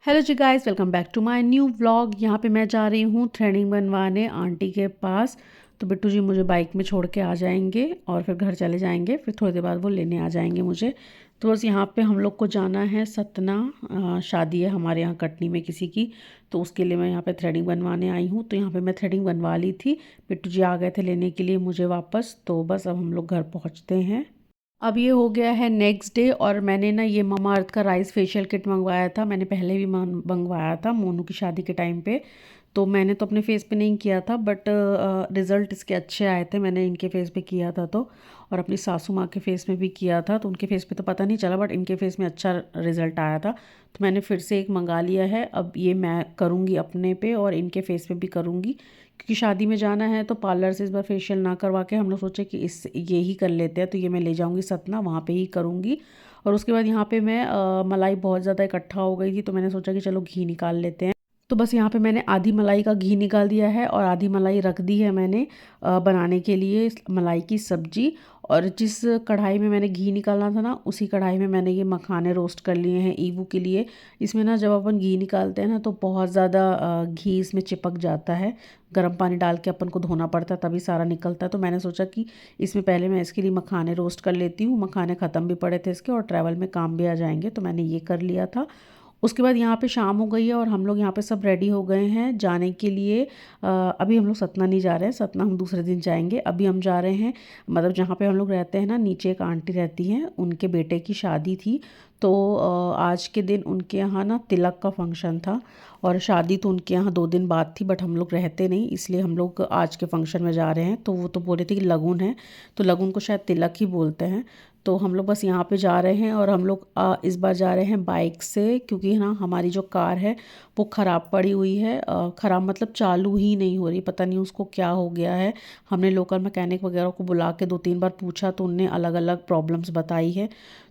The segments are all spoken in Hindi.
Hello ji guys, welcome back to my new vlog. यहाँ पे मैं जा रही हूँ थ्रेडिंग बनवाने आंटी के पास। तो बिट्टू जी मुझे बाइक में छोड़ के आ जाएंगे और फिर घर चले जाएंगे। फिर थोड़ी देर बाद वो लेने आ जाएंगे मुझे। तो बस यहाँ पे हम लोग को जाना है सतना। शादी है हमारे यहाँ कटनी में किसी की। तो उसके लिए मैं यहाँ पे थ्रेडिंग बनवाने आई हूँ। तो यहाँ पे मैं थ्रेडिंग बनवा ली थी। बिट्टू जी आ गए थे लेने के लिए मुझे वापस। तो बस अब हम लोग घर पहुँचते हैं। अब ये हो गया है नेक्स्ट डे और मैंने ना ये ममा अर्थ का राइस फेशियल किट मंगवाया था। मैंने पहले भी मंगवाया था मोनू की शादी के टाइम पे। तो मैंने तो अपने फेस पे नहीं किया था बट रिज़ल्ट इसके अच्छे आए थे। मैंने इनके फेस पे किया था तो, और अपनी सासू माँ के फेस में भी किया था। तो उनके फेस पे तो पता नहीं चला बट इनके फेस में अच्छा रिज़ल्ट आया था। तो मैंने फिर से एक मंगा लिया है। अब ये मैं करूँगी अपने पे और इनके फेस पे भी करूँगी, क्योंकि शादी में जाना है तो पार्लर से इस बार फेशियल ना करवा के हम लोग सोचे कि इस ये ही कर लेते हैं। तो ये मैं ले जाऊंगी सतना, वहाँ पे ही करूँगी। और उसके बाद यहाँ पे मैं मलाई बहुत ज़्यादा इकट्ठा हो गई थी तो मैंने सोचा कि चलो घी निकाल लेते हैं। तो बस यहाँ पे मैंने आधी मलाई का घी निकाल दिया है और आधी मलाई रख दी है मैंने बनाने के लिए मलाई की सब्जी। और जिस कढ़ाई में मैंने घी निकालना था ना, उसी कढ़ाई में मैंने ये मखाने रोस्ट कर लिए हैं ईवू के लिए। इसमें ना जब अपन घी निकालते हैं ना तो बहुत ज़्यादा घी इसमें चिपक जाता है। गर्म पानी डाल के अपन को धोना पड़ता है तभी सारा निकलता है। तो मैंने सोचा कि इसमें पहले मैं इसके लिए मखाने रोस्ट कर लेती हूँ। मखाने ख़त्म भी पड़े थे इसके और ट्रैवल में काम भी आ जाएंगे, तो मैंने ये कर लिया था। उसके बाद यहाँ पे शाम हो गई है और हम लोग यहाँ पे सब रेडी हो गए हैं जाने के लिए। अभी हम लोग सतना नहीं जा रहे हैं, सतना हम दूसरे दिन जाएंगे। अभी हम जा रहे हैं मतलब जहाँ पे हम लोग रहते हैं ना, नीचे एक आंटी रहती हैं, उनके बेटे की शादी थी। तो आज के दिन उनके यहाँ ना तिलक का फंक्शन था। और शादी तो उनके यहाँ 2 दिन बाद थी बट हम लोग रहते नहीं, इसलिए हम लोग आज के फंक्शन में जा रहे हैं। तो वो तो बोल रहे थे कि लगुन है, तो लगुन को शायद तिलक ही बोलते हैं। तो हम लोग बस यहाँ पे जा रहे हैं और हम लोग इस बार जा रहे हैं बाइक से, क्योंकि ना हमारी जो कार है वो ख़राब पड़ी हुई है। ख़राब मतलब चालू ही नहीं हो रही, पता नहीं उसको क्या हो गया है। हमने लोकल मैकेनिक वगैरह को बुला के 2-3 बार पूछा तो उनने अलग अलग प्रॉब्लम्स बताई है।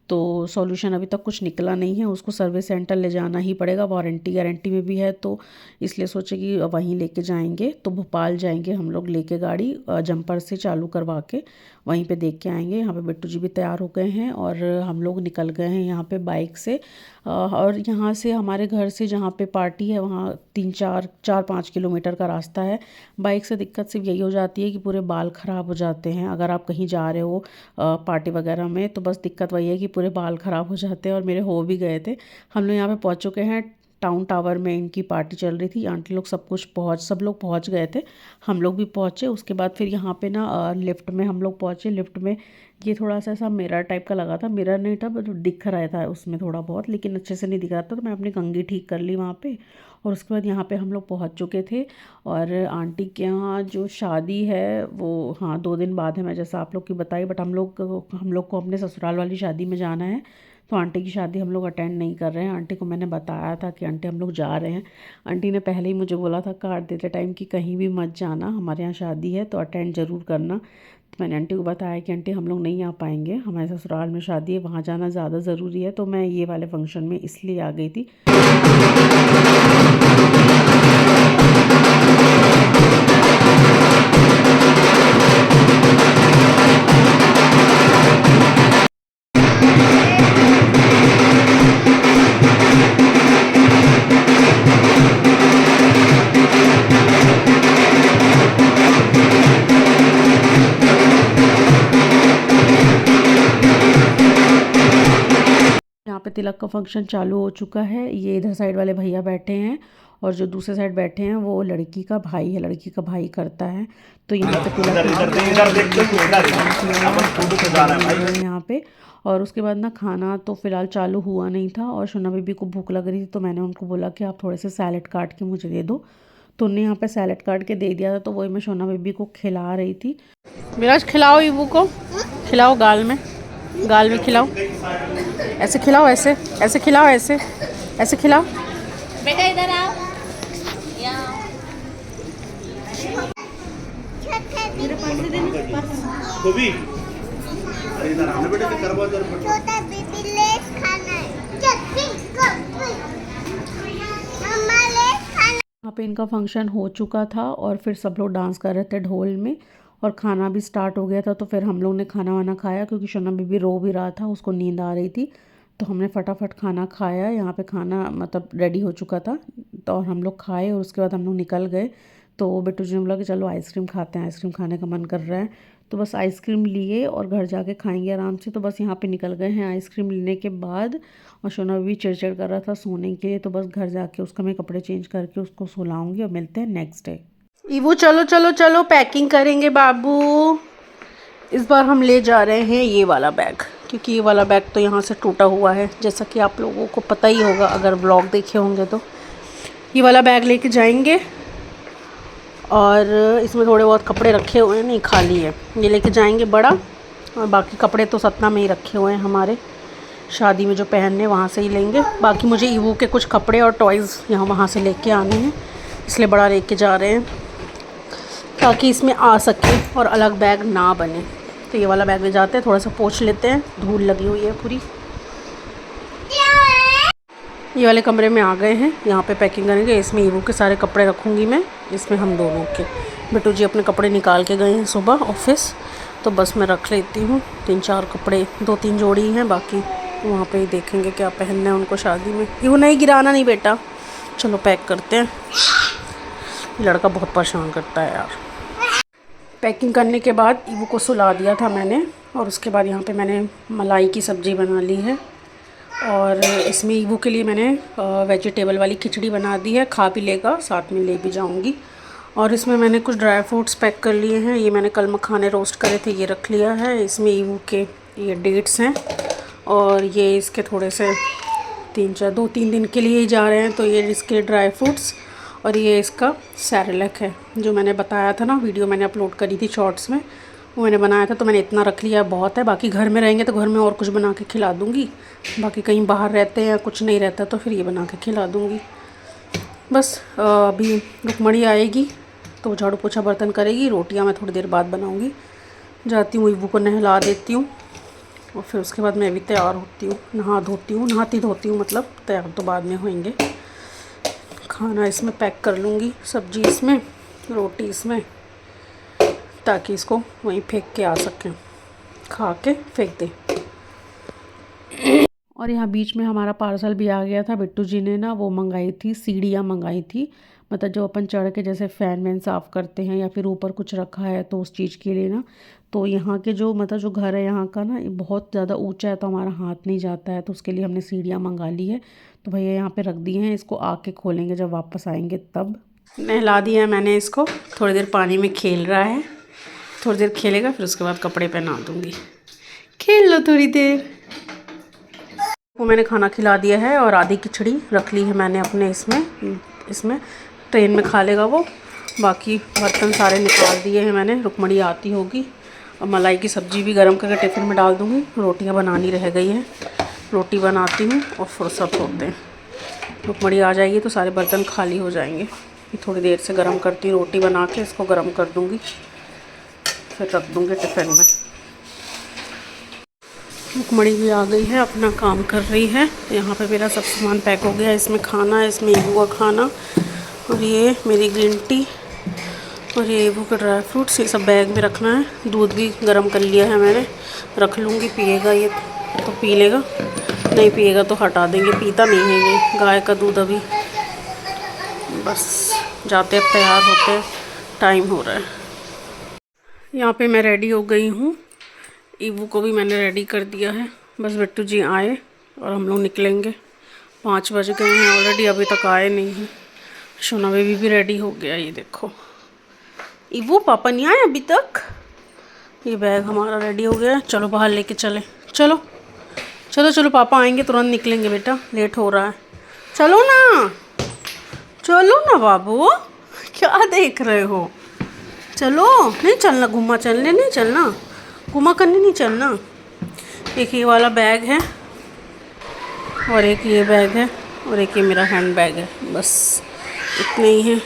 तो सॉल्यूशन अभी तक कुछ निकला नहीं है। उसको सर्विस सेंटर ले जाना ही पड़ेगा, वारंटी गारंटी में भी है। तो इसलिए सोचे कि वहीं लेके जाएंगे। तो भोपाल जाएंगे हम लोग लेके गाड़ी, जंपर से चालू करवा के वहीं पे देख के आएंगे। यहाँ पे बिट्टू जी भी तैयार हो गए हैं और हम लोग निकल गए हैं यहाँ पे बाइक से। और यहाँ से हमारे घर से जहाँ पे पार्टी है वहाँ 3-4-5 किलोमीटर का रास्ता है। बाइक से दिक्कत सिर्फ यही हो जाती है कि पूरे बाल ख़राब हो जाते हैं अगर आप कहीं जा रहे हो पार्टी वगैरह में। तो बस दिक्कत वही है कि पूरे बाल ख़राब हो जाते हैं और मेरे हो भी गए थे। हम लोग यहाँ पे पहुँच चुके हैं। टाउन टावर में इनकी पार्टी चल रही थी, आंटी लोग सब लोग पहुँच गए थे। हम लोग भी पहुँचे। उसके बाद फिर यहाँ पे ना लिफ्ट में हम लोग पहुँचे। लिफ्ट में ये थोड़ा सा ऐसा मिरर टाइप का लगा था, मिरर नहीं था बट दिख रहा था उसमें थोड़ा बहुत, लेकिन अच्छे से नहीं दिख रहा था। तो मैं अपनी कंघी ठीक कर ली वहाँ पे। और उसके बाद यहाँ पे हम लोग पहुँच चुके थे। और आंटी के यहाँ जो शादी है वो हाँ 2 दिन बाद है, मैं जैसा आप लोग की बताई। बट हम लोग को अपने ससुराल वाली शादी में जाना है। तो आंटी की शादी हम लोग अटेंड नहीं कर रहे हैं। आंटी को मैंने बताया था कि आंटी हम लोग जा रहे हैं। आंटी ने पहले ही मुझे बोला था कार्ड देते टाइम कि कहीं भी मत जाना, हमारे यहाँ शादी है तो अटेंड ज़रूर करना। तो मैंने आंटी को बताया कि आंटी हम लोग नहीं आ पाएंगे, हमारे ससुराल में शादी है, वहाँ जाना ज़्यादा ज़रूरी है। तो मैं ये वाले फंक्शन में इसलिए आ गई थी। यहाँ पे तिलक का फंक्शन चालू हो चुका है। ये इधर साइड वाले भैया बैठे हैं और जो दूसरे साइड बैठे हैं वो लड़की का भाई है, लड़की का भाई करता है। तो यहाँ पे तिलक यहाँ पे। और उसके बाद ना खाना तो फ़िलहाल चालू हुआ नहीं था और शोना बीबी को भूख लग रही थी। तो मैंने उनको बोला कि आप थोड़े से सैलेड काट के मुझे दे दो। तो उनने यहाँ पे सैलेड काट के दे दिया था। तो वही मैं शोना बीबी को खिला रही थी। विराज खिलाओ ईबू को, खिलाओ गाल में खिलाओ। ऐसे खिलाओ, ऐसे खिलाओ, ऐसे खिलाओ। बेटा इधर आओ। गोभी अरे इधर आने बेटे के करवा दर छोटा बेबी लेस खाना है। मम्मा लेस खाना। यहाँ पे इनका फंक्शन हो चुका था और फिर सब लोग डांस कर रहे थे ढोल में और खाना भी स्टार्ट हो गया था। तो फिर हम लोग ने खाना वाना खाया, क्योंकि शोना बीबी रो भी रहा था, उसको नींद आ रही थी। तो हमने फटाफट खाना खाया। यहाँ पे खाना मतलब रेडी हो चुका था, तो और हम लोग खाए और उसके बाद हम लोग निकल गए। तो बिट्टू जी ने बोला कि चलो आइसक्रीम खाते हैं, आइसक्रीम खाने का मन कर रहा है। तो बस आइसक्रीम लिए और घर जाके खाएंगे आराम से। तो बस यहाँ पे निकल गए हैं आइसक्रीम लेने के बाद। और शोना भी चिड़चिड़ कर रहा था सोने के लिए, तो बस घर जाके उसका मैं कपड़े चेंज करके उसको सुलाऊंगी और मिलते हैं नेक्स्ट डे। ईवू चलो चलो चलो पैकिंग करेंगे बाबू। इस बार हम ले जा रहे हैं ये वाला बैग, क्योंकि ये वाला बैग तो यहाँ से टूटा हुआ है, जैसा कि आप लोगों को पता ही होगा अगर व्लॉग देखे होंगे तो। ये वाला बैग लेके जाएंगे और इसमें थोड़े बहुत कपड़े रखे हुए हैं, नहीं खाली है। ये लेके जाएंगे बड़ा, और बाकी कपड़े तो सतना में ही रखे हुए हैं हमारे, शादी में जो पहनने वहाँ से ही लेंगे। बाकी मुझे ईवू के कुछ कपड़े और टॉयज़ यहाँ वहाँ से लेके आने हैं, इसलिए बड़ा लेके जा रहे हैं ताकि इसमें आ सके और अलग बैग ना बने। तो ये वाला बैग ले जाते हैं, थोड़ा सा पोंछ लेते हैं, धूल लगी हुई है पूरी। ये वाले कमरे में आ गए हैं, यहाँ पे पैकिंग करेंगे। इसमें ईवू के सारे कपड़े रखूँगी मैं, इसमें हम दोनों के। बिट्टू जी अपने कपड़े निकाल के गए हैं सुबह ऑफिस, तो बस मैं रख लेती हूँ 3-4 कपड़े, 2-3 जोड़ी हैं, बाकी वहाँ पे ही देखेंगे क्या पहनना है उनको शादी में। ईवू नहीं गिराना नहीं बेटा, चलो पैक करते हैं। लड़का बहुत परेशान करता है यार। पैकिंग करने के बाद ईवू को सुला दिया था मैंने, और उसके बाद यहाँ पे मैंने मलाई की सब्ज़ी बना ली है, और इसमें ईवू के लिए मैंने वेजिटेबल वाली खिचड़ी बना दी है। खा भी लेगा, साथ में ले भी जाऊँगी। और इसमें मैंने कुछ ड्राई फ्रूट्स पैक कर लिए हैं। ये मैंने कल मखाने रोस्ट करे थे, ये रख लिया है। इसमें ईवू के ये डेट्स हैं, और ये इसके थोड़े से 2-3 दिन के लिए ही जा रहे हैं, तो ये इसके ड्राई फ्रूट्स। और ये इसका सैरेलक है, जो मैंने बताया था ना, वीडियो मैंने अपलोड करी थी शॉर्ट्स में, वो मैंने बनाया था। तो मैंने इतना रख लिया, बहुत है। बाकी घर में रहेंगे तो घर में और कुछ बना के खिला दूँगी, बाकी कहीं बाहर रहते हैं या कुछ नहीं रहता तो फिर ये बना के खिला दूँगी। बस अभी रुकमणी आएगी तो झाड़ू पोछा बर्तन करेगी, रोटियाँ मैं थोड़ी देर बाद बनाऊँगी। जाती हूँ, ईवू को नहला देती हूँ, और फिर उसके बाद मैं भी तैयार होती हूँ, नहाती धोती हूँ, मतलब तैयार तो बाद में होंगे। खाना इसमें पैक कर लूँगी, सब्जी इसमें, रोटी इसमें, ताकि इसको वहीं फेंक के आ सकें, खा के फेंक दें। और यहाँ बीच में हमारा पार्सल भी आ गया था। बिट्टू जी ने ना वो मंगाई थी, सीढ़ियाँ मंगाई थी, मतलब जो अपन चढ़ के जैसे फ़ैन वैन साफ़ करते हैं या फिर ऊपर कुछ रखा है तो उस चीज़ के लिए ना। तो यहाँ के जो मतलब जो घर है यहाँ का ना, ये बहुत ज़्यादा ऊंचा है, तो हमारा हाथ नहीं जाता है, तो उसके लिए हमने सीढ़ियाँ मंगा ली है। तो भैया यहाँ पे रख दिए हैं, इसको आके खोलेंगे जब वापस आएंगे तब। नहला दिया है मैंने इसको, थोड़ी देर पानी में खेल रहा है, थोड़ी देर खेलेगा, फिर उसके बाद कपड़े पहना दूँगी। खेल लो थोड़ी देर। वो मैंने खाना खिला दिया है, और आधी खिचड़ी रख ली है मैंने अपने इसमें ट्रेन में खा लेगा वो। बाकी बर्तन सारे निकाल दिए हैं मैंने, रुकमणी आती होगी। और मलाई की सब्ज़ी भी गर्म करके टिफ़िन में डाल दूँगी। रोटियां बनानी रह गई हैं, रोटी बनाती हूँ और फुर्सत होते हैं। रुकमणी आ जाएगी तो सारे बर्तन खाली हो जाएंगे। थोड़ी देर से गर्म करती हूँ, रोटी बना के इसको गर्म कर दूँगी, फिर रख दूँगी टिफ़िन में। रुकमणी भी आ गई है, अपना काम कर रही है। यहाँ पे मेरा सब सामान पैक हो गया है। इसमें खाना है, इसमें ईवू का खाना, और ये मेरी ग्रीन टी, और ये ईवू के ड्राई फ्रूट्स, ये सब बैग में रखना है। दूध भी गर्म कर लिया है मैंने, रख लूँगी। पिएगा ये तो पी लेगा, नहीं पिएगा तो हटा देंगे। पीता नहीं है ये गाय का दूध अभी। बस जाते अब तैयार होते हैं, टाइम हो रहा है। यहाँ पे मैं रेडी हो गई हूँ, ईवू को भी मैंने रेडी कर दिया है। बस बिट्टू जी आए और हम लोग निकलेंगे। 5 बज गए हैं ऑलरेडी, अभी तक आए नहीं हैं। शोना बेबी भी रेडी हो गया, ये देखो। ईवू पापा नहीं आए अभी तक। ये बैग हमारा रेडी हो गया है, चलो बाहर लेके चले। चलो चलो चलो, पापा आएंगे तुरंत निकलेंगे बेटा, लेट हो रहा है। चलो ना, चलो ना बाबू, क्या देख रहे हो? चलो, नहीं चलना, घुमा चलने नहीं चलना, घुमा करने नहीं चलना। एक ये वाला बैग है, और एक ये बैग है, और एक ये मेरा हैंड बैग है। बस इतने ही हैं।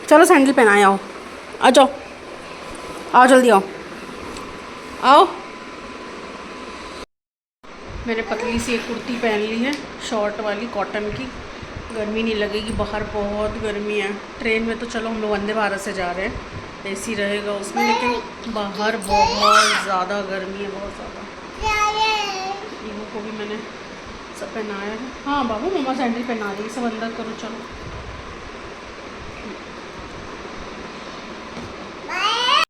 चलो सैंडल पहनाए, आओ, आ जाओ, आओ जल्दी आओ, आओ। मैंने पतली सी एक कुर्ती पहन ली है, शॉर्ट वाली कॉटन की। गर्मी नहीं लगेगी, बाहर बहुत गर्मी है। ट्रेन में तो चलो हम लोग वंदे भारत से जा रहे हैं, एसी रहेगा उसमें, लेकिन बाहर बहुत ज़्यादा गर्मी है, बहुत ज़्यादा। ईवो को भी मैंने सब पहनाया है। हाँ बाबू, मम्मा सैंडल पहना रही, सब अंदर करो चलो।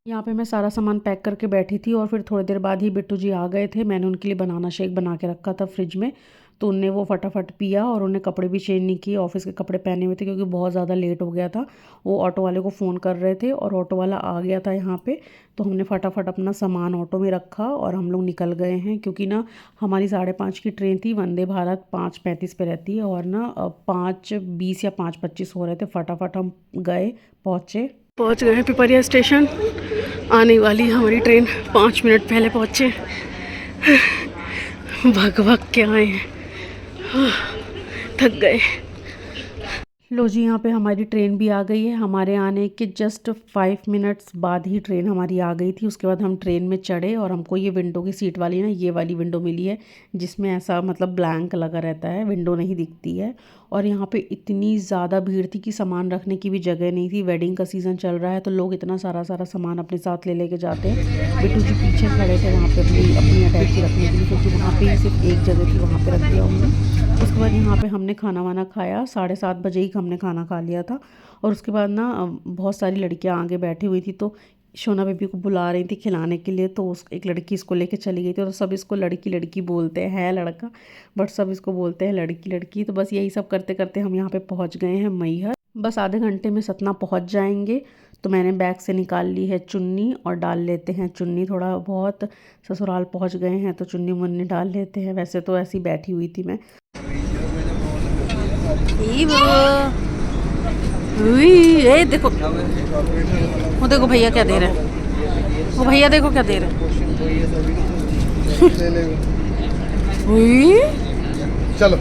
यहाँ पे मैं सारा सामान पैक करके बैठी थी और फिर थोड़ी देर बाद ही बिट्टू जी आ गए थे। मैंने उनके लिए बनाना शेक बना के रखा था फ्रिज में, तो उनने वो फटाफट पिया और उन्हें कपड़े भी चेंज नहीं किए, ऑफिस के कपड़े पहने हुए थे क्योंकि बहुत ज़्यादा लेट हो गया था। वो ऑटो वाले को फ़ोन कर रहे थे और ऑटो वाला आ गया था यहाँ पे, तो हमने फटाफट अपना सामान ऑटो में रखा और हम लोग निकल गए हैं। क्योंकि ना हमारी 5:30 की ट्रेन थी, वंदे भारत 5:35 पे रहती है और ना 5:20 या 5:25 हो रहे थे। फटाफट हम गए, पहुँच गए हैं पिपरिया स्टेशन। आने वाली हमारी ट्रेन, 5 मिनट पहले पहुँचे। भग के आए हैं, थक गए। लो जी, यहाँ पे हमारी ट्रेन भी आ गई है। हमारे आने के जस्ट 5 मिनट्स बाद ही ट्रेन हमारी आ गई थी। उसके बाद हम ट्रेन में चढ़े और हमको ये विंडो की सीट वाली ना, ये वाली विंडो मिली है जिसमें ऐसा मतलब ब्लैंक लगा रहता है, विंडो नहीं दिखती है। और यहाँ पे इतनी ज़्यादा भीड़ थी कि सामान रखने की भी जगह नहीं थी। वेडिंग का सीज़न चल रहा है तो लोग इतना सारा सामान अपने साथ लेके जाते हैं। बिट्टू जी पीछे खड़े थे वहाँ पे अपनी अटैची रखने के लिए, क्योंकि वहाँ पे सिर्फ एक जगह थी, वहाँ पे रख दिया हमने। उसके बाद यहाँ पे हमने खाना वाना खाया, 7:30 बजे ही हमने खाना खा लिया था। और उसके बाद ना बहुत सारी लड़कियाँ आगे बैठी हुई थी, तो शोना बेबी को बुला रही थी खिलाने के लिए, तो उस एक लड़की इसको लेके चली गई थी। और सब इसको लड़की लड़की बोलते हैं, है लड़का बट सब इसको बोलते हैं लड़की लड़की। तो बस यही सब करते करते हम यहाँ पे पहुँच गए हैं मैहर। बस आधे घंटे में सतना पहुँच जाएंगे। तो मैंने बैग से निकाल ली है चुन्नी और डाल लेते हैं चुन्नी, थोड़ा बहुत ससुराल पहुँच गए हैं तो चुन्नी मुन्नी डाल लेते हैं। वैसे तो ऐसी बैठी हुई थी मैं। ए देखो, वो देखो भैया क्या दे रहे हैं, वो भैया देखो क्या दे रहे हैं। चलो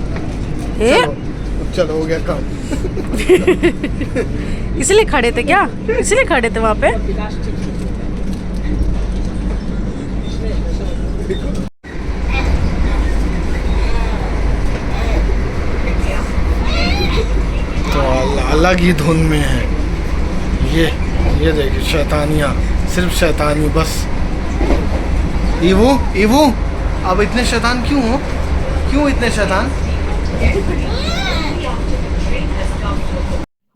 ए चलो, हो गया काम। इसलिए खड़े थे क्या? इसलिए खड़े थे वहाँ पे? तो अलग ही धुन में है ये देखिए, शैतानियाँ, सिर्फ शैतानी बस। ईवू अब इतने शैतान क्यों हो? क्यों इतने शैतान?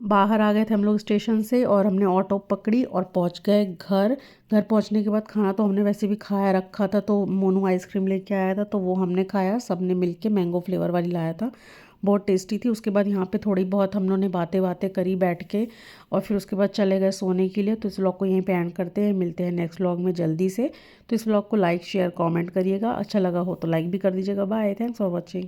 बाहर आ गए थे हम लोग स्टेशन से और हमने ऑटो पकड़ी और पहुंच गए घर। घर पहुंचने के बाद खाना तो हमने वैसे भी खाया रखा था, तो मोनू आइसक्रीम लेके आया था तो वो हमने खाया, सबने मिलके मैंगो फ्लेवर वाली लाया था, बहुत टेस्टी थी। उसके बाद यहाँ पे थोड़ी बहुत हम लोगों ने बातें करी बैठ के और फिर उसके बाद चले गए सोने के लिए। तो इस व्लॉग को यहीं पे एंड करते हैं, मिलते हैं नेक्स्ट व्लॉग में जल्दी से। तो इस व्लॉग को लाइक शेयर कमेंट करिएगा, अच्छा लगा हो तो लाइक भी कर दीजिएगा। Bye, thanks for watching.